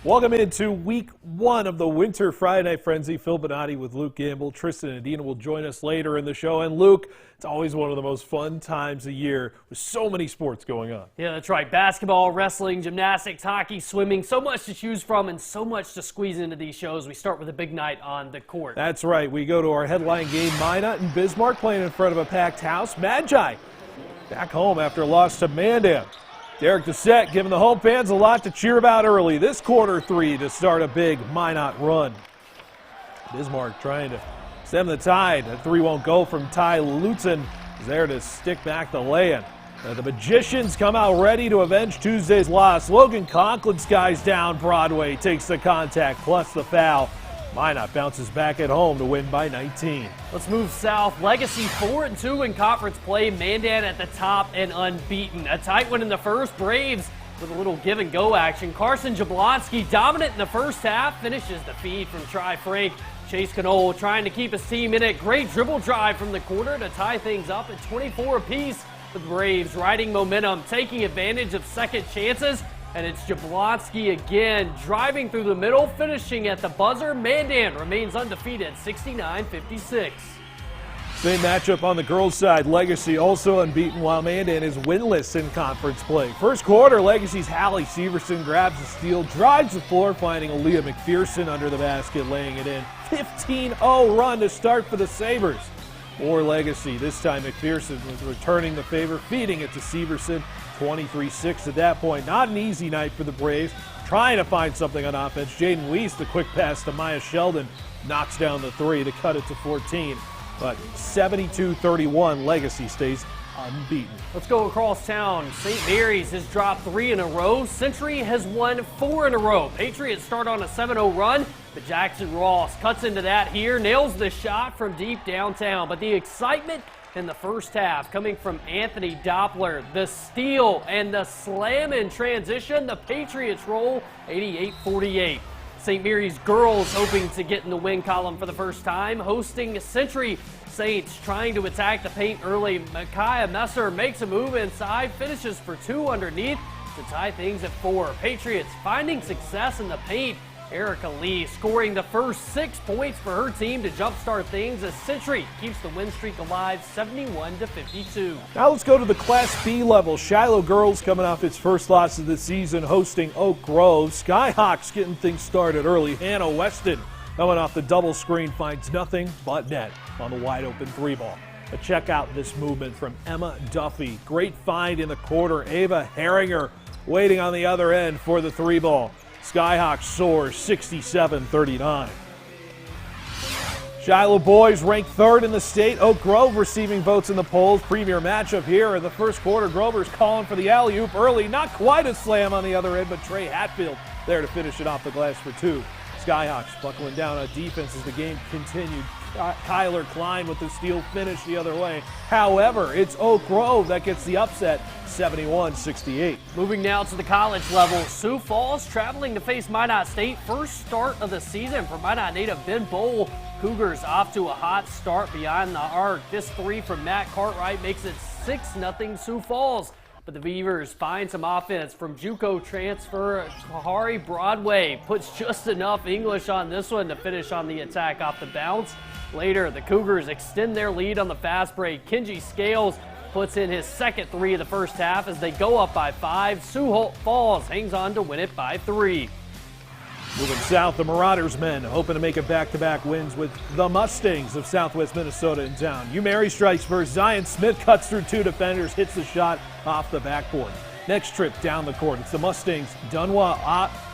Welcome into week one of the Winter Friday Night Frenzy. Phil Bonatti with Luke Gamble. Tristan and Adina will join us later in the show. And Luke, it's always one of the most fun times of year with so many sports going on. Yeah, that's right. Basketball, wrestling, gymnastics, hockey, swimming, so much to choose from and so much to squeeze into these shows. We start with a big night on the court. That's right. We go to our headline game. Minot and Bismarck playing in front of a packed house. Magi back home after a loss to Mandan. Derek Doucette giving the home fans a lot to cheer about early. This quarter three to start a big Minot run. Bismarck trying to stem the tide. That three won't go from Ty Lutzen. He's there to stick back the lay-in. The Magicians come out ready to avenge Tuesday's loss. Logan Conklin's guys down Broadway takes the contact plus the foul. Minot bounces back at home to win by 19. Let's move south. Legacy 4-2 in conference play. Mandan at the top and unbeaten. A tight one in the first. Braves with a little give-and-go action. Carson Jablonski dominant in the first half. Finishes the feed from Tri Frank. Chase Knoll trying to keep his team in it. Great dribble drive from the corner to tie things up at 24 apiece. The Braves riding momentum, taking advantage of second chances. And it's Jablonski again, driving through the middle, finishing at the buzzer. Mandan remains undefeated, 69-56. Same matchup on the girls' side. Legacy also unbeaten while Mandan is winless in conference play. First quarter, Legacy's Hallie Severson grabs the steal, drives the floor, finding Aaliyah McPherson under the basket, laying it in. 15-0 run to start for the Sabres. More Legacy. This time McPherson was returning the favor, feeding it to Severson. 23-6 at that point. Not an easy night for the Braves. Trying to find something on offense. Jaden Weiss, the quick pass to Maya Sheldon, knocks down the three to cut it to 14. But 72-31, Legacy stays unbeaten. Let's go across town. St. Mary's has dropped 3 in a row. Century has won 4 in a row. Patriots start on a 7-0 run, but Jackson Ross cuts into that here, nails the shot from deep downtown. But the excitement in the first half coming from Anthony Doppler. The steal and the slam in transition. The Patriots roll 88-48. St. Mary's girls hoping to get in the win column for the first time, hosting Century. Saints trying to attack the paint early. Micaiah Messer makes a move inside, finishes for 2 underneath to tie things at 4. Patriots finding success in the paint. Erica Lee scoring the first 6 points for her team to jumpstart things as Century keeps the win streak alive, 71-52. Now let's go to the Class B level. Shiloh girls coming off its first loss of the season, hosting Oak Grove. Skyhawks getting things started early. Hannah Weston coming off the double screen finds nothing but net on the wide open 3-ball. But check out this movement from Emma Duffy. Great find in the quarter. Ava Herringer waiting on the other end for the 3-ball. Skyhawks soar 67-39. Shiloh boys ranked 3rd in the state. Oak Grove receiving votes in the polls. Premier matchup here in the first quarter. Grover's calling for the alley-oop early. Not quite a slam on the other end, but Trey Hatfield there to finish it off the glass for 2. Skyhawks buckling down on defense as the game continued. Kyler Klein with the steal finish the other way. However, it's Oak Grove that gets the upset, 71-68. Moving now to the college level. Sioux Falls traveling to face Minot State. First start of the season for Minot native Ben Bowl. Cougars off to a hot start behind the arc. This 3 from Matt Cartwright makes it 6-0 Sioux Falls. But the Beavers find some offense from JUCO transfer Kahari Broadway. Puts just enough English on this one to finish on the attack off the bounce. Later, the Cougars extend their lead on the fast break. Kenji Scales puts in his second 3 of the first half as they go up by 5. Sioux Falls hangs on to win it by 3. Moving south, the Marauders men hoping to make it back-to-back wins with the Mustangs of Southwest Minnesota in town. UMary strikes first. Zion Smith cuts through 2 defenders, hits the shot off the backboard. Next trip down the court, it's the Mustangs' Dunwa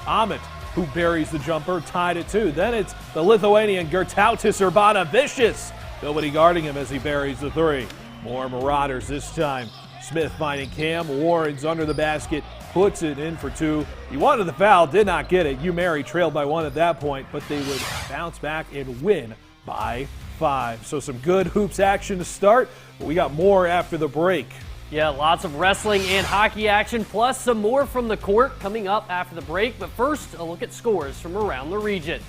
Amit who buries the jumper, tied at 2. Then it's the Lithuanian Gertautis Urbana-Vicious. Nobody guarding him as he buries the 3. More Marauders this time. Smith finding Cam Warren's under the basket, puts it in for 2. He wanted the foul, did not get it. UMary trailed by 1 at that point, but they would bounce back and win by 5. So some good hoops action to start, but we got more after the break. Yeah, lots of wrestling and hockey action, plus some more from the court coming up after the break. But first, a look at scores from around the region.